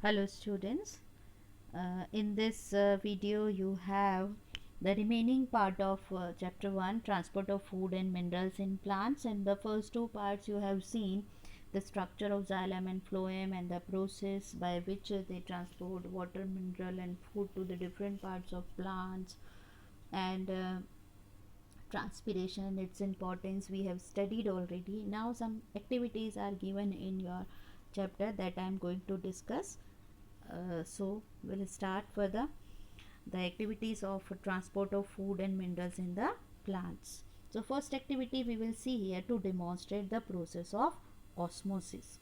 Hello students, in this video you have the remaining part of chapter 1, transport of food and minerals in plants. And the first two parts you have seen the structure of xylem and phloem and the process by which they transport water, mineral and food to the different parts of plants, and transpiration and its importance we have studied already. Now some activities are given in your chapter that I am going to discuss. So we'll start further the activities of transport of food and minerals in the plants. So first activity we will see here to demonstrate the process of osmosis.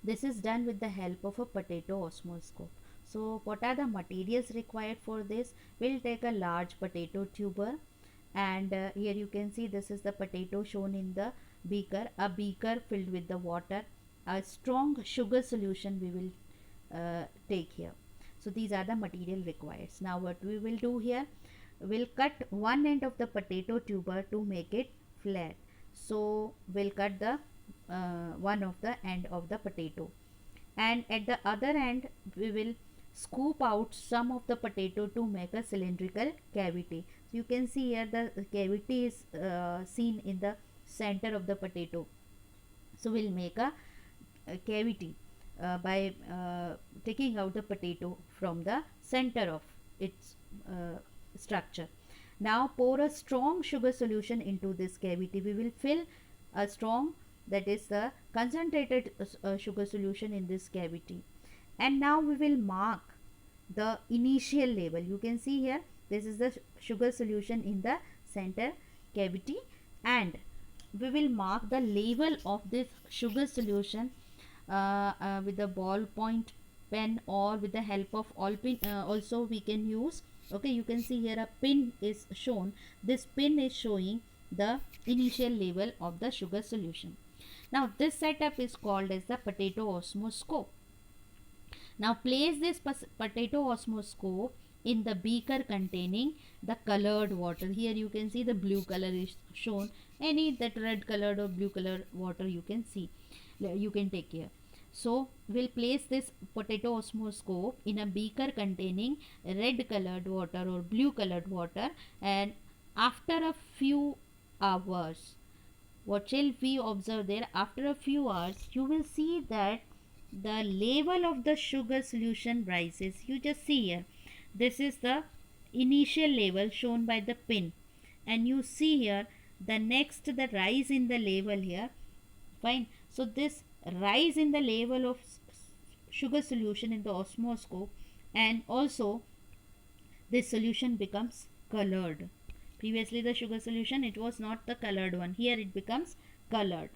This is done with the help of a potato osmoscope. So what are the materials required for this? We'll take a large potato tuber, and here you can see this is the potato shown in the beaker, a beaker filled with the water, a strong sugar solution we will take here. So these are the material required. Now what we will do here, we'll cut one end of the potato tuber to make it flat. So we'll cut the one of the end of the potato, and at the other end we will scoop out some of the potato to make a cylindrical cavity. So you can see here the cavity is seen in the center of the potato. So we'll make a cavity by taking out the potato from the center of its structure. Now pour a strong sugar solution into this cavity. We will fill a strong, that is the concentrated sugar solution in this cavity, and now we will mark the initial level. You can see here this is the sugar solution in the center cavity, and we will mark the level of this sugar solution with the ballpoint pen or with the help of all pin. Also we can use, okay, you can see here a pin is shown. This pin is showing the initial level of the sugar solution. Now this setup is called as the potato osmoscope. Now place this potato osmoscope in the beaker containing the colored water. Here you can see the blue color is shown. Any that red colored or blue colored water you can see, you can take here. So we'll place this potato osmoscope in a beaker containing red colored water or blue colored water, and after a few hours, what shall we observe there? After a few hours you will see that the level of the sugar solution rises. You just see here, this is the initial level shown by the pin, and you see here the next the rise in the level here. Fine. So this rise in the level of sugar solution in the osmoscope, and also this solution becomes colored. Previously the sugar solution, it was not the colored one, here it becomes colored.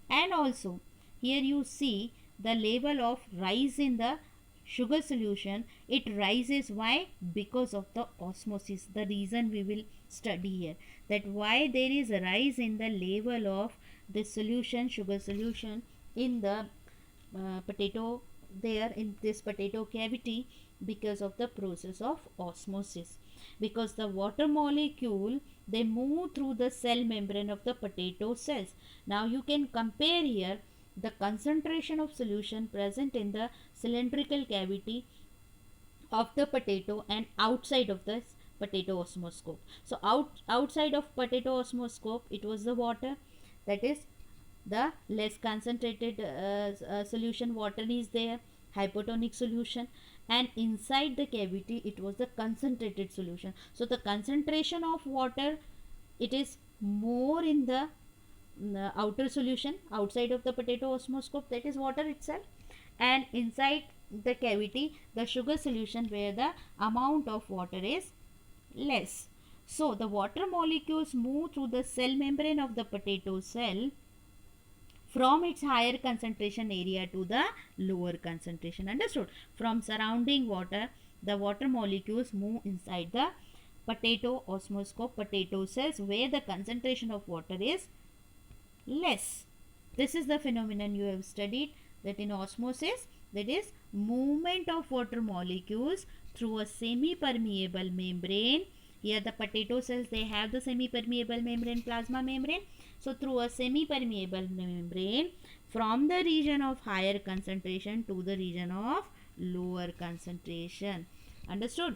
And also here you see the level of rise in the sugar solution, it rises. Why? Because of the osmosis. The reason we will study here, that why there is a rise in the level of the solution, sugar solution in the potato, there in this potato cavity, because of the process of osmosis. Because the water molecule, they move through the cell membrane of the potato cells. Now you can compare here the concentration of solution present in the cylindrical cavity of the potato and outside of the potato osmoscope. So outside of potato osmoscope it was the water, that is the less concentrated solution water is there, hypotonic solution, and inside the cavity it was the concentrated solution. So the concentration of water, it is more in the outer solution outside of the potato osmoscope, that is water itself, and inside the cavity the sugar solution where the amount of water is less. So the water molecules move through the cell membrane of the potato cell from its higher concentration area to the lower concentration. Understood? From surrounding water, the water molecules move inside the potato osmoscope, potato cells, where the concentration of water is less. This is the phenomenon you have studied, that in osmosis, that is movement of water molecules through a semi-permeable membrane. Here the potato cells, they have the semi-permeable membrane, plasma membrane. So through a semi-permeable membrane from the region of higher concentration to the region of lower concentration. Understood?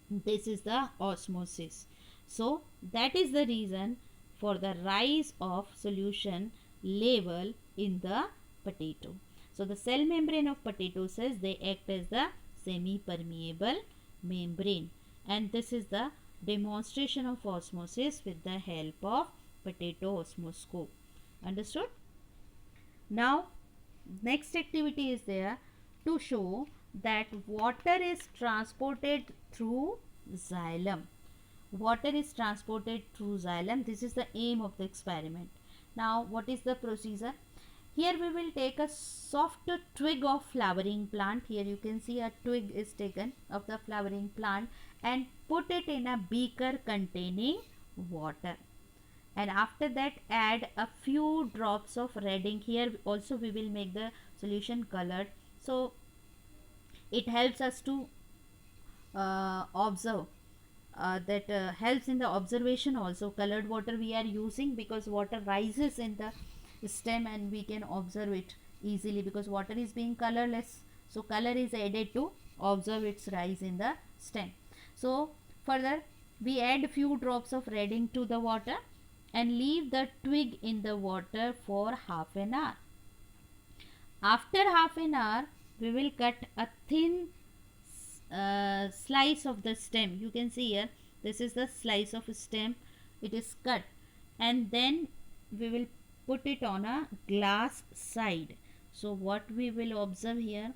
This is the osmosis. So that is the reason for the rise of solution level in the potato. So the cell membrane of potato cells, they act as the semi permeable membrane, and this is the demonstration of osmosis with the help of potato osmoscope. Understood? Now next activity is there to show that water is transported through xylem. Water is transported through xylem. This is the aim of the experiment. Now what is the procedure? Here we will take a soft twig of flowering plant. Here you can see a twig is taken of the flowering plant and put it in a beaker containing water, and after that add a few drops of red ink. Here also we will make the solution colored, so it helps us to observe, that helps in the observation also. Colored water we are using because water rises in the stem and we can observe it easily because water is being colorless, so color is added to observe its rise in the stem. So further we add few drops of red ink to the water and leave the twig in the water for half an hour. After half an hour we will cut a thin slice of the stem. You can see here, this is the slice of stem, it is cut, and then we will put it on a glass side. So what we will observe here,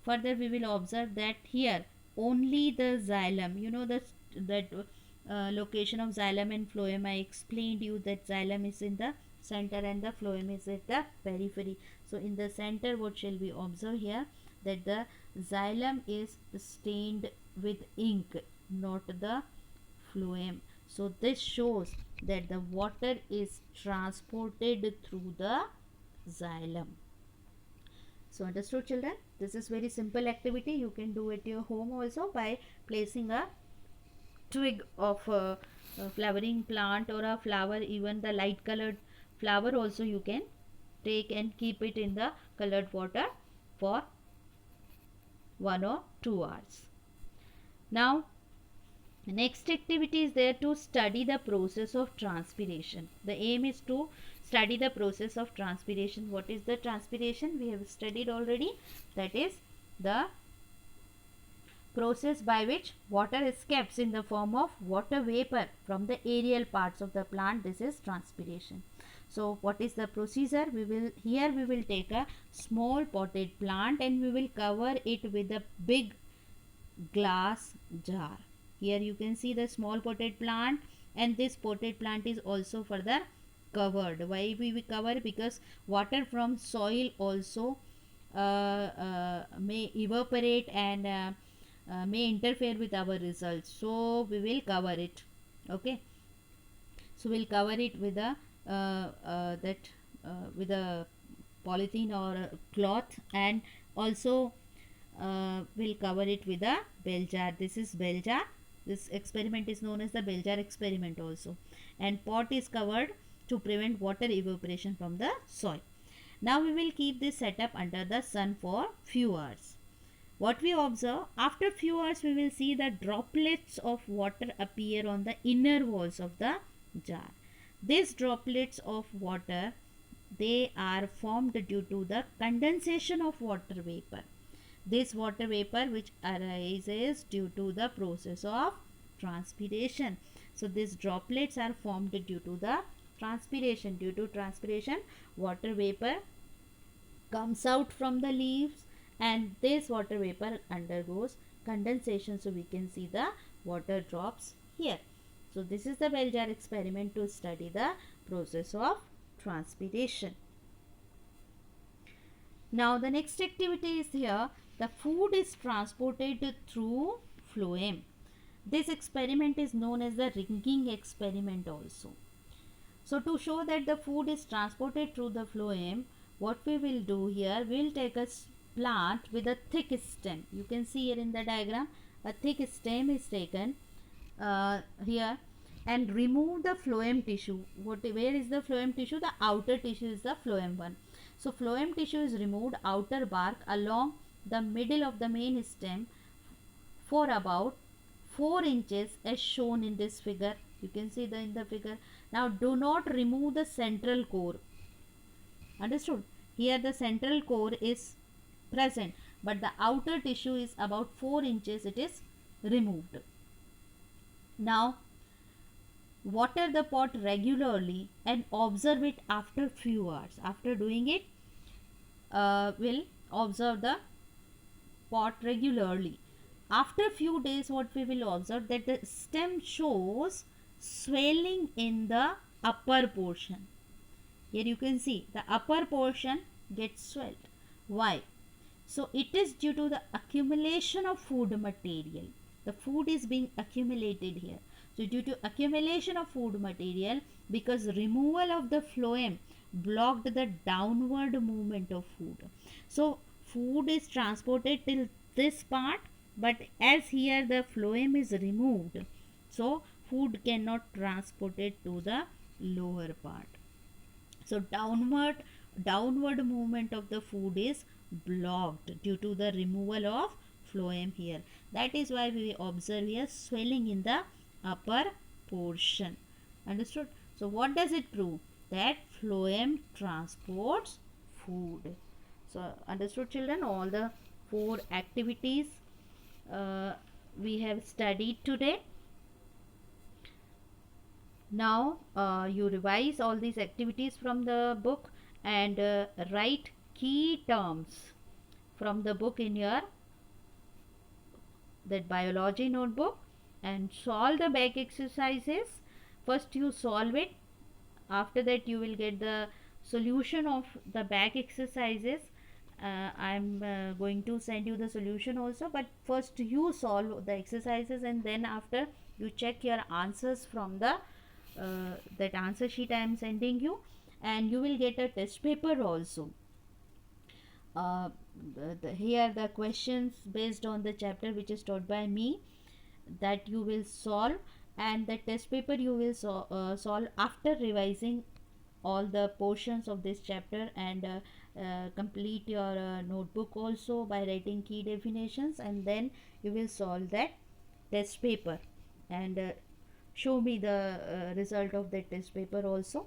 further we will observe that here only the xylem, you know that location of xylem and phloem. I explained you that xylem is in the center and the phloem is at the periphery. So in the center what shall we observe here, that the xylem is stained with ink, not the phloem. So this shows that the water is transported through the xylem. So understood children? This is very simple activity. You can do at your home also by placing a twig of a flowering plant or a flower, even the light colored flower also you can take and keep it in the colored water for 1 or 2 hours. Now next activity is there to study the process of transpiration. The aim is to study the process of transpiration. What is the transpiration? We have studied already. That is the process by which water escapes in the form of water vapor from the aerial parts of the plant. This is transpiration. So what is the procedure? We will take a small potted plant and we will cover it with a big glass jar. Here you can see the small potted plant, and this potted plant is also further covered. Why we cover? Because water from soil also may evaporate and may interfere with our results, so we will cover it. Okay, so we'll cover it with a with a polythene or a cloth, and also we'll cover it with a bell jar. This is bell jar. This experiment is known as the bell jar experiment also, and pot is covered to prevent water evaporation from the soil. Now we will keep this setup under the sun for few hours. What we observe, after few hours we will see the droplets of water appear on the inner walls of the jar. These droplets of water, they are formed due to the condensation of water vapor. This water vapor which arises due to the process of transpiration. So these droplets are formed due to the transpiration. Due to transpiration, water vapor comes out from the leaves, and this water vapor undergoes condensation, so we can see the water drops here. So this is the bell jar experiment to study the process of transpiration. Now the next activity is here, the food is transported through phloem. This experiment is known as the ringing experiment also. So to show that the food is transported through the phloem, what we will do here, we will take a plant with a thick stem. You can see here in the diagram, a thick stem is taken here, and remove the phloem tissue. Where is the phloem tissue? The outer tissue is the phloem one. So phloem tissue is removed outer bark along the middle of the main stem for about 4 inches as shown in this figure. You can see in the figure. Now do not remove the central core. Understood? Here the central core is present, but the outer tissue is about 4 inches, it is removed. Now water the pot regularly and observe it after few hours. After doing it, will observe the pot regularly. After few days, what we will observe, that the stem shows swelling in the upper portion. Here you can see the upper portion gets swelled. Why? So it is due to the accumulation of food material. The food is being accumulated here. So due to accumulation of food material, because removal of the phloem blocked the downward movement of food. So food is transported till this part, but as here the phloem is removed, so food cannot transport it to the lower part. So downward movement of the food is blocked due to the removal of phloem here. That is why we observe here swelling in the upper portion. Understood? So what does it prove? That phloem transports food. So understood, children? All the 4 activities we have studied today. Now you revise all these activities from the book and write key terms from the book in your that biology notebook and solve the back exercises. First you solve it, after that you will get the solution of the back exercises. I am going to send you the solution also, but first you solve the exercises and then after you check your answers from the that answer sheet I am sending you, and you will get a test paper also. Here the questions based on the chapter which is taught by me, that you will solve, and the test paper you will solve after revising all the portions of this chapter, and complete your notebook also by writing key definitions, and then you will solve that test paper and show me the result of that test paper also.